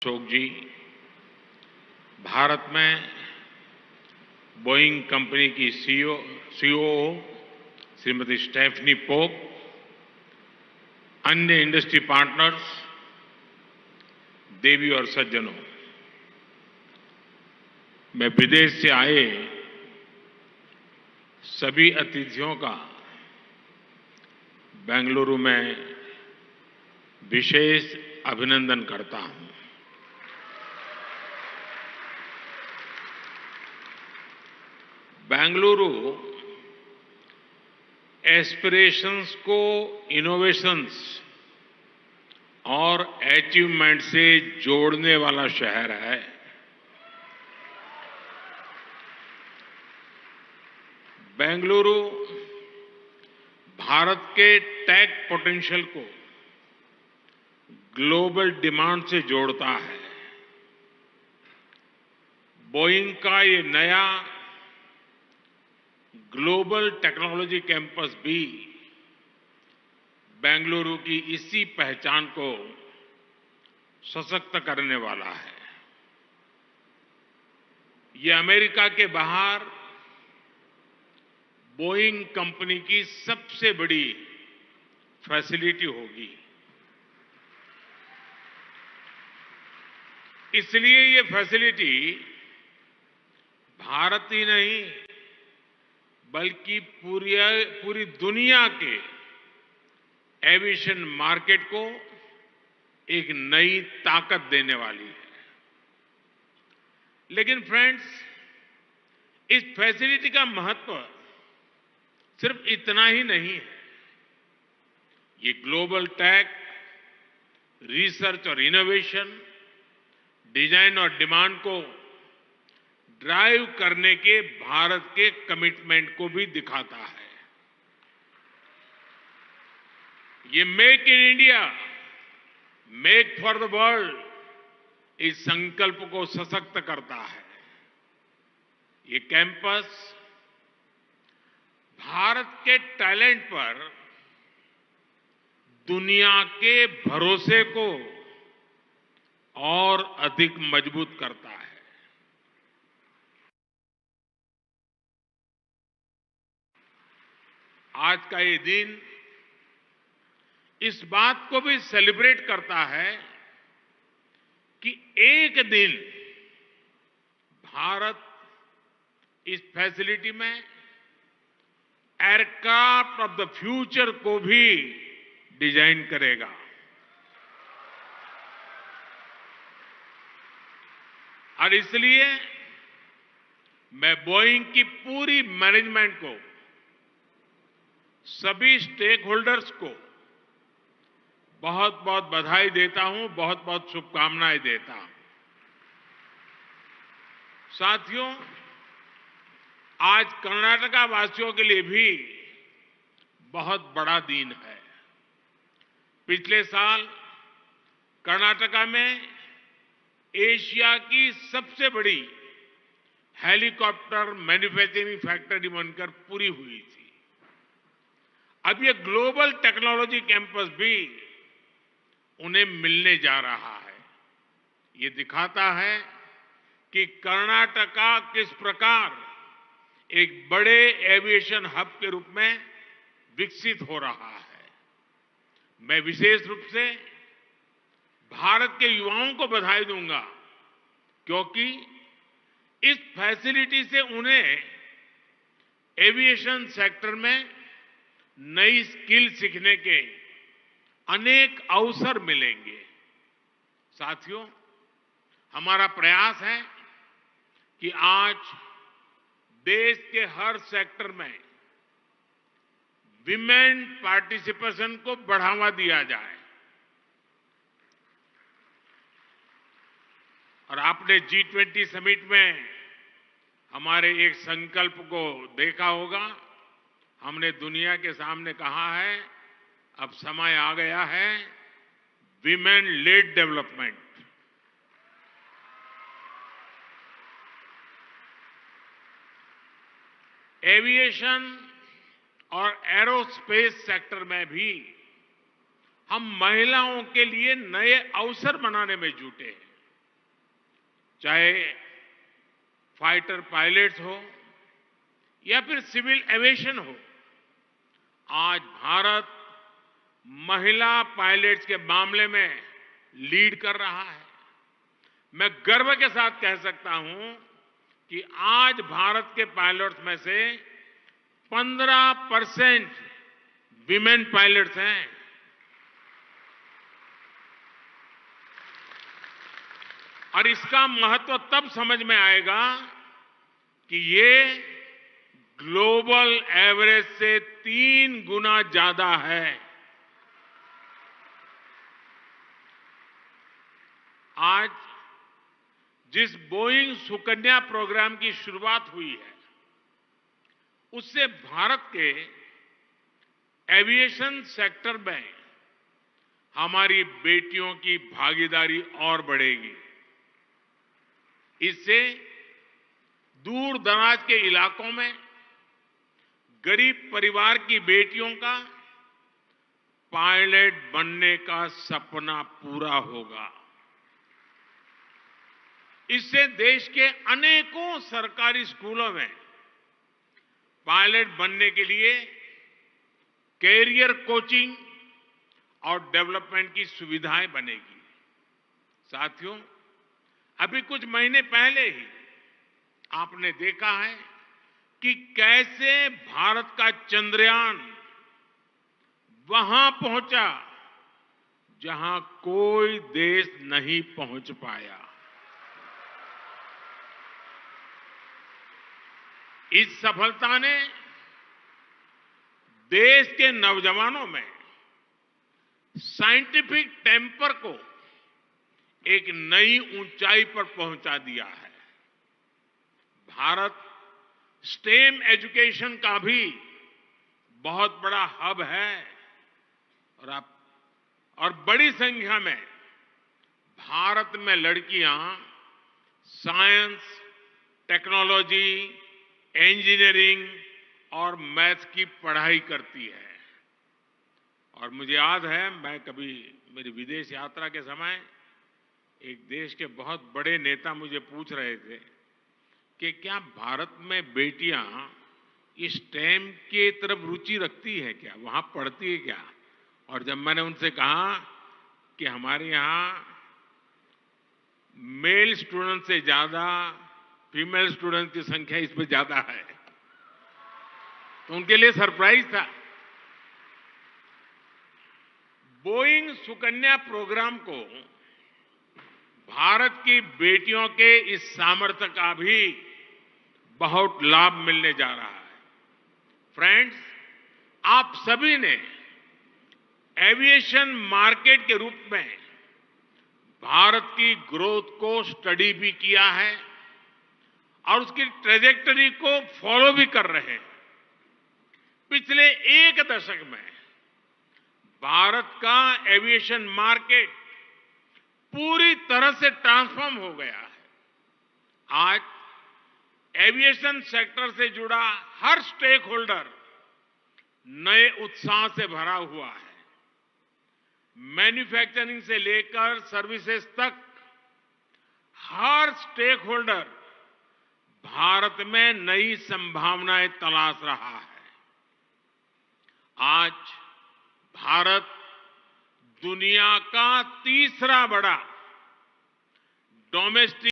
अशोक जी, भारत में Boeing company की CEO Shrimati Stephanie pope, अन्य इंडस्ट्री पार्टनर्स, देवी और सज्जनों, मैं विदेश से आए सभी अतिथियों का बेंगलुरु में विशेष अभिनंदन करता हूं। बेंगलुरु एस्पिरेशंस को इनोवेशंस और अचीवमेंट से जोड़ने वाला शहर है। बेंगलुरु भारत के टेक पोटेंशियल को ग्लोबल डिमांड से जोड़ता है। बोइंग का ये नया ग्लोबल टेक्नोलॉजी कैंपस भी बेंगलुरु की इसी पहचान को सशक्त करने वाला है। ये अमेरिका के बाहर बोइंग कंपनी की सबसे बड़ी फैसिलिटी होगी। इसलिए ये फैसिलिटी भारत ही नहीं बल्कि पूरी दुनिया के एविएशन मार्केट को एक नई ताकत देने वाली है। लेकिन फ्रेंड्स, इस फैसिलिटी का महत्व सिर्फ इतना ही नहीं है। ये ग्लोबल टेक, रिसर्च और इनोवेशन, डिजाइन और डिमांड को ड्राइव करने के भारत के कमिटमेंट को भी दिखाता है। ये make in India, make for the world इस संकल्प को सशक्त करता है। ये कैंपस भारत के टैलेंट पर दुनिया के भरोसे को और अधिक मजबूत करता है। आज का ये दिन इस बात को भी सेलिब्रेट करता है कि एक दिन भारत इस फैसिलिटी में एयरक्राफ्ट ऑफ द फ्यूचर को भी डिजाइन करेगा। और इसलिए मैं बोइंग की पूरी मैनेजमेंट को, सभी स्टेक होल्डर्स को बहुत बहुत बधाई देता हूं, बहुत बहुत शुभकामनाएं देता हूं। साथियों, आज कर्नाटका वासियों के लिए भी बहुत बड़ा दिन है। पिछले साल कर्नाटका में एशिया की सबसे बड़ी हेलीकॉप्टर मैन्युफैक्चरिंग फैक्ट्री बनकर पूरी हुई थी। अब ये ग्लोबल टेक्नोलॉजी कैंपस भी उन्हें मिलने जा रहा है। ये दिखाता है कि कर्नाटका किस प्रकार एक बड़े एविएशन हब के रूप में विकसित हो रहा है। मैं विशेष रूप से भारत के युवाओं को बधाई दूंगा, क्योंकि इस फैसिलिटी से उन्हें एविएशन सेक्टर में नई स्किल सीखने के अनेक अवसर मिलेंगे। साथियों, हमारा प्रयास है कि आज देश के हर सेक्टर में विमेन पार्टिसिपेशन को बढ़ावा दिया जाए। और आपने G20 समिट में हमारे एक संकल्प को देखा होगा। हमने दुनिया के सामने कहा है, अब समय आ गया है विमेन लेड डेवलपमेंट। एविएशन और एरोस्पेस सेक्टर में भी हम महिलाओं के लिए नए अवसर बनाने में जुटे हैं। चाहे फाइटर पायलट्स हो या फिर सिविल एविएशन हो, आज भारत महिला पायलट्स के मामले में लीड कर रहा है। मैं गर्व के साथ कह सकता हूं कि आज भारत के पायलट्स में से 15% विमेन पायलट्स हैं। और इसका महत्व तब समझ में आएगा कि ये ग्लोबल एवरेज से 3 गुना ज्यादा है। आज जिस बोइंग सुकन्या प्रोग्राम की शुरुआत हुई है, उससे भारत के एविएशन सेक्टर में हमारी बेटियों की भागीदारी और बढ़ेगी। इससे दूर दराज के इलाकों में गरीब परिवार की बेटियों का पायलट बनने का सपना पूरा होगा। इससे देश के अनेकों सरकारी स्कूलों में पायलट बनने के लिए कैरियर कोचिंग और डेवलपमेंट की सुविधाएं बनेगी। साथियों, अभी कुछ महीने पहले ही आपने देखा है कि कैसे भारत का चंद्रयान वहां पहुंचा जहां कोई देश नहीं पहुंच पाया। इस सफलता ने देश के नौजवानों में साइंटिफिक टेम्पर को एक नई ऊंचाई पर पहुंचा दिया है। भारत स्टेम एजुकेशन का भी बहुत बड़ा हब है और बड़ी संख्या में भारत में लड़कियां साइंस, टेक्नोलॉजी, इंजीनियरिंग और मैथ्स की पढ़ाई करती है। और मुझे याद है, मैं कभी मेरी विदेश यात्रा के समय एक देश के बहुत बड़े नेता मुझे पूछ रहे थे कि क्या भारत में बेटियां इस स्टेम की तरफ रुचि रखती है क्या, वहां पढ़ती है क्या? और जब मैंने उनसे कहा कि हमारे यहां मेल स्टूडेंट से ज्यादा फीमेल स्टूडेंट की संख्या इसमें ज्यादा है, तो उनके लिए सरप्राइज था। बोइंग सुकन्या प्रोग्राम को भारत की बेटियों के इस सामर्थ्य का भी बहुत लाभ मिलने जा रहा है। फ्रेंड्स, आप सभी ने एविएशन मार्केट के रूप में भारत की ग्रोथ को स्टडी भी किया है और उसकी ट्रेजेक्टरी को फॉलो भी कर रहे हैं। पिछले एक दशक में भारत का एविएशन मार्केट पूरी तरह से ट्रांसफॉर्म हो गया है। आज एविएशन सेक्टर से जुड़ा हर स्टेक होल्डर नए उत्साह से भरा हुआ है। मैन्युफैक्चरिंग से लेकर सर्विसेज तक हर स्टेक होल्डर भारत में नई संभावनाएं तलाश रहा है। आज भारत दुनिया का तीसरा बड़ा डोमेस्टिक